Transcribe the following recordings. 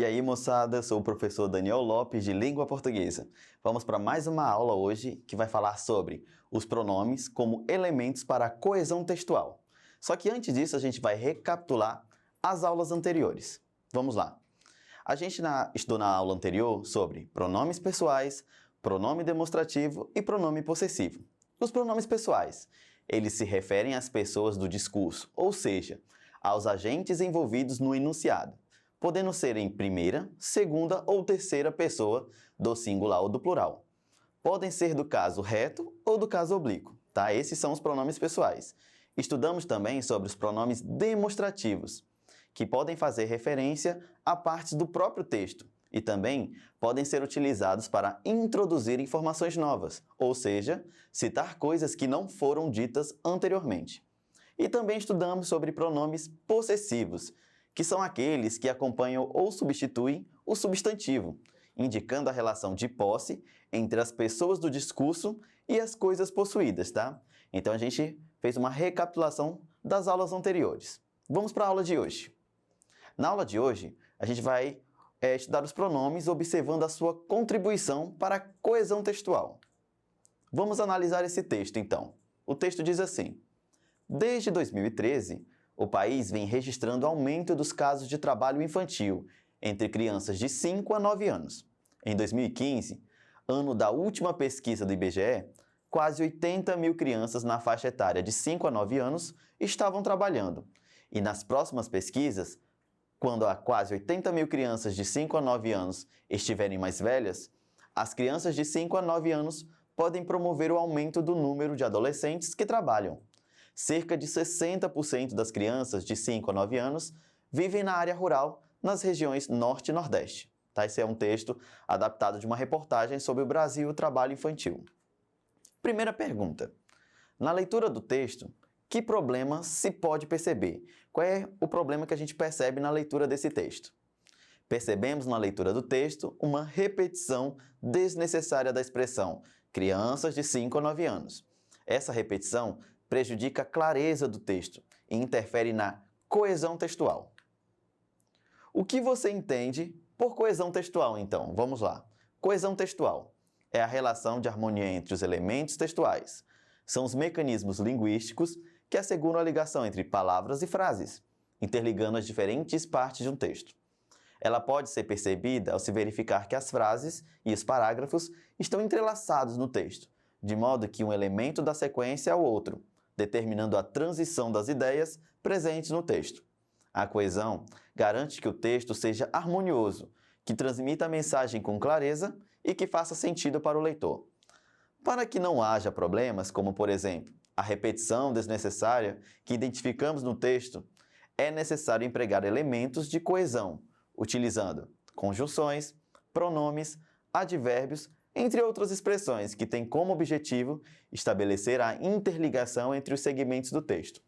aí, moçada, sou o professor Daniel Lopes de Língua Portuguesa. Vamos para mais uma aula hoje que vai falar sobre os pronomes como elementos para a coesão textual. Só que antes disso a gente vai recapitular as aulas anteriores. Vamos lá. A gente estudou na aula anterior sobre pronomes pessoais, pronome demonstrativo e pronome possessivo. Os pronomes pessoais, eles se referem às pessoas do discurso, ou seja, aos agentes envolvidos no enunciado, podendo ser em primeira, segunda ou terceira pessoa do singular ou do plural. Podem ser do caso reto ou do caso oblíquo, tá? Esses são os pronomes pessoais. Estudamos também sobre os pronomes demonstrativos, que podem fazer referência a partes do próprio texto e também podem ser utilizados para introduzir informações novas, ou seja, citar coisas que não foram ditas anteriormente. E também estudamos sobre pronomes possessivos, que são aqueles que acompanham ou substituem o substantivo, indicando a relação de posse entre as pessoas do discurso e as coisas possuídas, tá? Então a gente fez uma recapitulação das aulas anteriores. Vamos para a aula de hoje. Na aula de hoje, a gente vai estudar os pronomes observando a sua contribuição para a coesão textual. Vamos analisar esse texto, então. O texto diz assim: desde 2013, o país vem registrando aumento dos casos de trabalho infantil entre crianças de 5 a 9 anos. Em 2015, ano da última pesquisa do IBGE, quase 80 mil crianças na faixa etária de 5 a 9 anos estavam trabalhando. E nas próximas pesquisas, quando há quase 80 mil crianças de 5 a 9 anos estiverem mais velhas, as crianças de 5 a 9 anos podem promover o aumento do número de adolescentes que trabalham. Cerca de 60% das crianças de 5 a 9 anos vivem na área rural nas regiões Norte e Nordeste. Tá? Esse é um texto adaptado de uma reportagem sobre o Brasil e o trabalho infantil. Primeira pergunta. Na leitura do texto, que problema se pode perceber? Qual é o problema que a gente percebe na leitura desse texto? Percebemos na leitura do texto uma repetição desnecessária da expressão crianças de 5 a 9 anos. Essa repetição prejudica a clareza do texto e interfere na coesão textual. O que você entende por coesão textual, então? Vamos lá. Coesão textual é a relação de harmonia entre os elementos textuais. São os mecanismos linguísticos que asseguram a ligação entre palavras e frases, interligando as diferentes partes de um texto. Ela pode ser percebida ao se verificar que as frases e os parágrafos estão entrelaçados no texto, de modo que um elemento dá sequência ao outro, determinando a transição das ideias presentes no texto. A coesão garante que o texto seja harmonioso, que transmita a mensagem com clareza e que faça sentido para o leitor. Para que não haja problemas, como por exemplo, a repetição desnecessária que identificamos no texto, é necessário empregar elementos de coesão, utilizando conjunções, pronomes, advérbios, entre outras expressões que têm como objetivo estabelecer a interligação entre os segmentos do texto.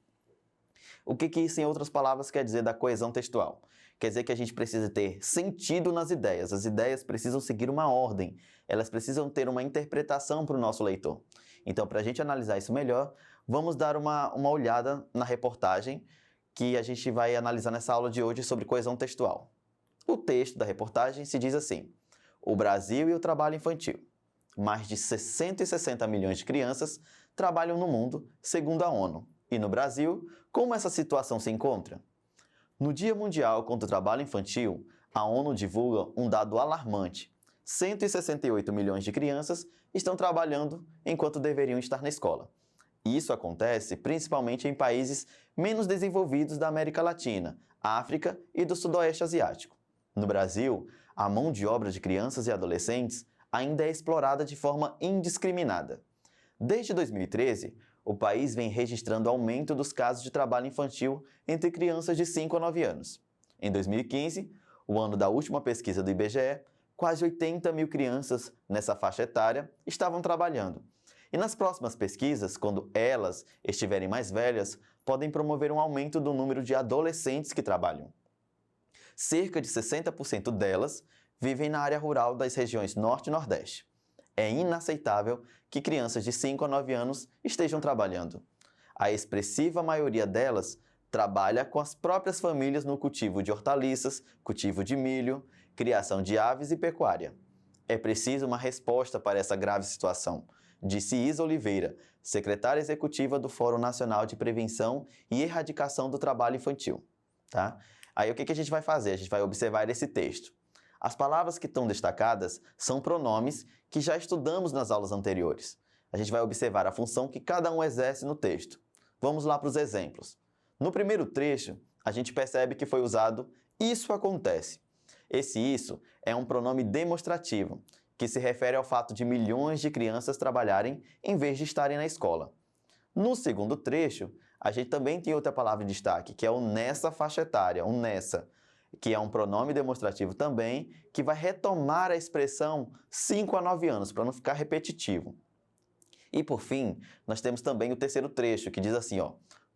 O que isso, em outras palavras, quer dizer da coesão textual? Quer dizer que a gente precisa ter sentido nas ideias. As ideias precisam seguir uma ordem. Elas precisam ter uma interpretação para o nosso leitor. Então, para a gente analisar isso melhor, vamos dar uma olhada na reportagem que a gente vai analisar nessa aula de hoje sobre coesão textual. O texto da reportagem se diz assim: o Brasil e o trabalho infantil. Mais de 160 milhões de crianças trabalham no mundo, segundo a ONU. E no Brasil, como essa situação se encontra? No Dia Mundial contra o Trabalho Infantil, a ONU divulga um dado alarmante. 168 milhões de crianças estão trabalhando enquanto deveriam estar na escola. Isso acontece principalmente em países menos desenvolvidos da América Latina, África e do Sudoeste Asiático. No Brasil, a mão de obra de crianças e adolescentes ainda é explorada de forma indiscriminada. Desde 2013, o país vem registrando aumento dos casos de trabalho infantil entre crianças de 5 a 9 anos. Em 2015, o ano da última pesquisa do IBGE, quase 80 mil crianças nessa faixa etária estavam trabalhando. E nas próximas pesquisas, quando elas estiverem mais velhas, podem promover um aumento do número de adolescentes que trabalham. Cerca de 60% delas vivem na área rural das regiões Norte e Nordeste. É inaceitável que crianças de 5 a 9 anos estejam trabalhando. A expressiva maioria delas trabalha com as próprias famílias no cultivo de hortaliças, cultivo de milho criação de aves e pecuária. É preciso uma resposta para essa grave situação, disse Isa Oliveira, secretária executiva do Fórum Nacional de Prevenção e Erradicação do Trabalho Infantil. Tá? Aí o que a gente vai fazer? A gente vai observar esse texto. As palavras que estão destacadas são pronomes que já estudamos nas aulas anteriores. A gente vai observar a função que cada um exerce no texto. Vamos lá para os exemplos. No primeiro trecho, a gente percebe que foi usado "isso acontece". Esse "isso" é um pronome demonstrativo, que se refere ao fato de milhões de crianças trabalharem em vez de estarem na escola. No segundo trecho, a gente também tem outra palavra em destaque, que é o nessa faixa etária, o nessa, que é um pronome demonstrativo também, que vai retomar a expressão 5 a 9 anos, para não ficar repetitivo. E por fim, nós temos também o terceiro trecho, que diz assim,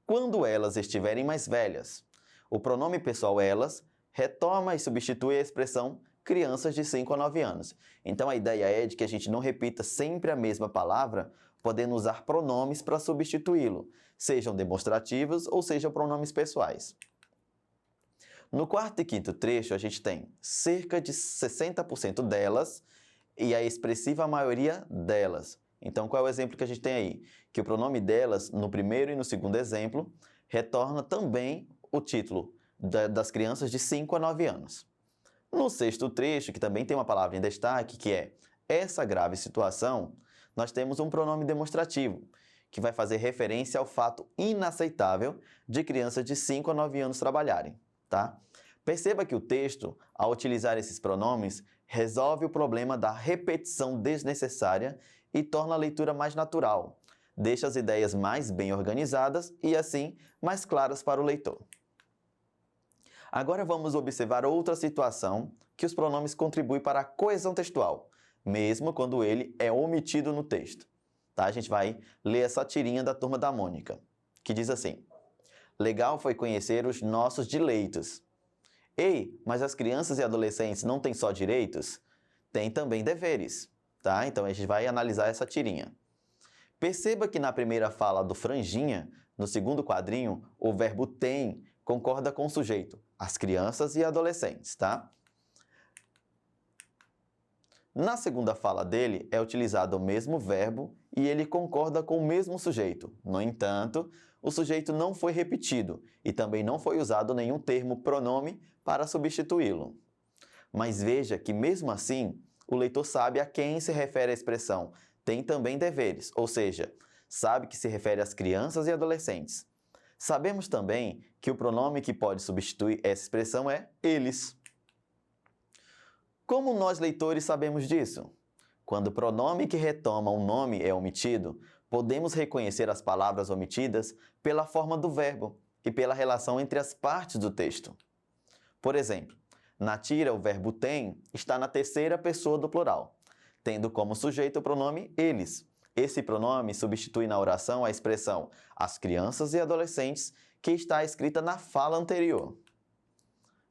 quando elas estiverem mais velhas. O pronome pessoal elas retoma e substitui a expressão crianças de 5 a 9 anos. Então a ideia é de que a gente não repita sempre a mesma palavra, podendo usar pronomes para substituí-lo, sejam demonstrativos ou sejam pronomes pessoais. No quarto e quinto trecho, a gente tem cerca de 60% delas e a expressiva maioria delas. Então, qual é o exemplo que a gente tem aí? Que o pronome delas, no primeiro e no segundo exemplo, retorna também o título das crianças de 5 a 9 anos. No sexto trecho, que também tem uma palavra em destaque, que é essa grave situação, nós temos um pronome demonstrativo, que vai fazer referência ao fato inaceitável de crianças de 5 a 9 anos trabalharem. Tá? Perceba que o texto, ao utilizar esses pronomes, resolve o problema da repetição desnecessária e torna a leitura mais natural, deixa as ideias mais bem organizadas e, assim, mais claras para o leitor. Agora vamos observar outra situação que os pronomes contribuem para a coesão textual, mesmo quando ele é omitido no texto. Tá? A gente vai ler essa tirinha da Turma da Mônica, que diz assim: legal foi conhecer os nossos direitos. Ei, mas as crianças e adolescentes não têm só direitos? Têm também deveres. Tá? Então a gente vai analisar essa tirinha. Perceba que na primeira fala do Franjinha, no segundo quadrinho, o verbo tem concorda com o sujeito, as crianças e adolescentes, tá? Na segunda fala dele, é utilizado o mesmo verbo e ele concorda com o mesmo sujeito. No entanto, o sujeito não foi repetido e também não foi usado nenhum termo pronome para substituí-lo. Mas veja que, mesmo assim, o leitor sabe a quem se refere a expressão tem também deveres, ou seja, sabe que se refere às crianças e adolescentes. Sabemos também que o pronome que pode substituir essa expressão é eles. Como nós, leitores, sabemos disso? Quando o pronome que retoma um nome é omitido, podemos reconhecer as palavras omitidas pela forma do verbo e pela relação entre as partes do texto. Por exemplo, na tira, o verbo tem está na terceira pessoa do plural, tendo como sujeito o pronome eles. Esse pronome substitui na oração a expressão as crianças e adolescentes que está escrita na fala anterior.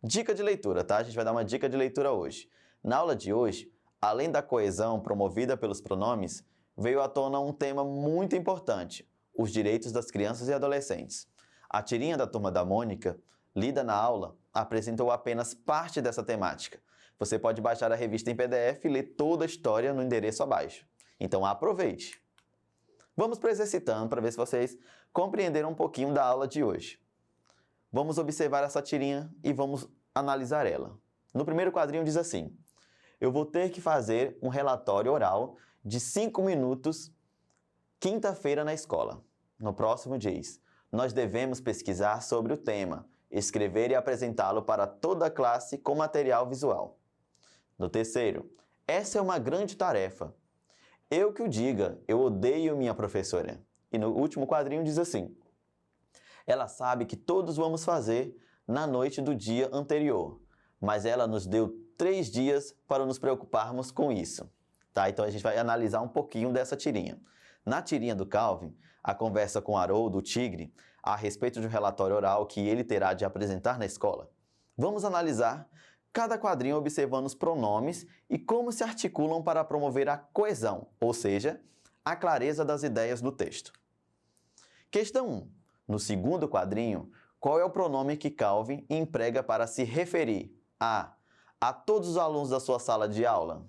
Dica de leitura, tá? A gente vai dar uma dica de leitura hoje. Na aula de hoje, além da coesão promovida pelos pronomes, veio à tona um tema muito importante, os direitos das crianças e adolescentes. A tirinha da Turma da Mônica, lida na aula, apresentou apenas parte dessa temática. Você pode baixar a revista em PDF e ler toda a história no endereço abaixo. Então aproveite! Vamos para exercitando para ver se vocês compreenderam um pouquinho da aula de hoje. Vamos observar essa tirinha e vamos analisar ela. No primeiro quadrinho diz assim: eu vou ter que fazer um relatório oral de 5 minutos quinta-feira na escola. No próximo diz: nós devemos pesquisar sobre o tema, escrever e apresentá-lo para toda a classe com material visual. No terceiro, essa é uma grande tarefa. Eu que o diga, eu odeio minha professora. E no último quadrinho diz assim: ela sabe que todos vamos fazer na noite do dia anterior, mas ela nos deu 3 dias para nos preocuparmos com isso. Tá? Então a gente vai analisar um pouquinho dessa tirinha. Na tirinha do Calvin, a conversa com Haroldo, o tigre, a respeito de um relatório oral que ele terá de apresentar na escola. Vamos analisar cada quadrinho observando os pronomes e como se articulam para promover a coesão, ou seja, a clareza das ideias do texto. Questão 1. No segundo quadrinho, qual é o pronome que Calvin emprega para se referir a a todos os alunos da sua sala de aula.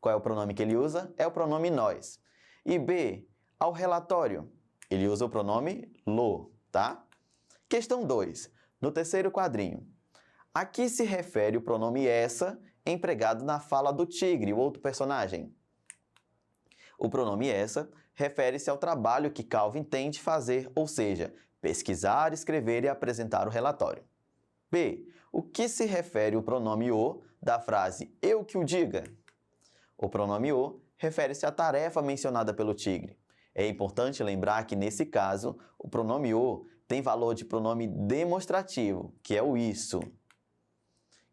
Qual é o pronome que ele usa? É o pronome nós. E B, ao relatório. Ele usa o pronome lo, tá? Questão 2. No terceiro quadrinho. A que se refere o pronome essa empregado na fala do tigre, o outro personagem? O pronome essa refere-se ao trabalho que Calvin tem de fazer, ou seja, pesquisar, escrever e apresentar o relatório. B. O que se refere o pronome o da frase eu que o diga? O pronome o refere-se à tarefa mencionada pelo tigre. É importante lembrar que, nesse caso, o pronome o tem valor de pronome demonstrativo, que é o isso.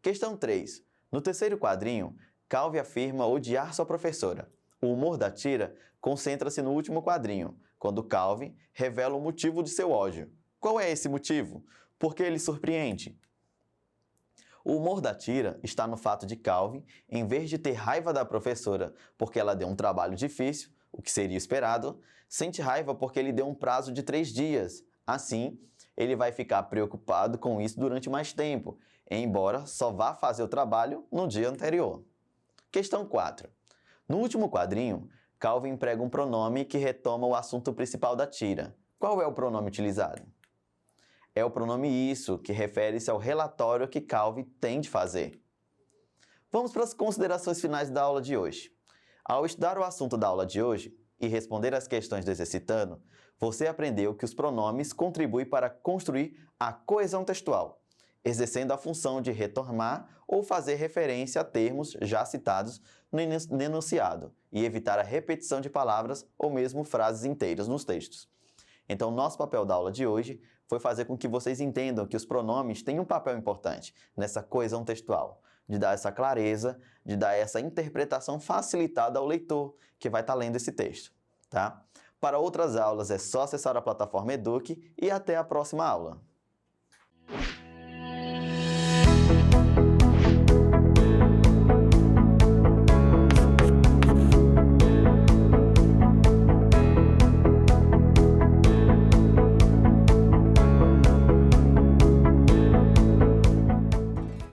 Questão 3. No terceiro quadrinho, Calvin afirma odiar sua professora. O humor da tira concentra-se no último quadrinho, quando Calvin revela o motivo de seu ódio. Qual é esse motivo? Por que ele surpreende? O humor da tira está no fato de Calvin, em vez de ter raiva da professora porque ela deu um trabalho difícil, o que seria esperado, sente raiva porque ele deu um prazo de 3 dias. Assim, ele vai ficar preocupado com isso durante mais tempo, embora só vá fazer o trabalho no dia anterior. Questão 4. No último quadrinho, Calvin emprega um pronome que retoma o assunto principal da tira. Qual é o pronome utilizado? É o pronome isso, que refere-se ao relatório que Calvin tem de fazer. Vamos para as considerações finais da aula de hoje. Ao estudar o assunto da aula de hoje e responder as questões do Exercitando, você aprendeu que os pronomes contribuem para construir a coesão textual, exercendo a função de retomar ou fazer referência a termos já citados no enunciado e evitar a repetição de palavras ou mesmo frases inteiras nos textos. Então, nosso papel da aula de hoje foi fazer com que vocês entendam que os pronomes têm um papel importante nessa coesão textual, de dar essa clareza, de dar essa interpretação facilitada ao leitor que vai estar lendo esse texto, tá? Para outras aulas é só acessar a plataforma Eduque e até a próxima aula.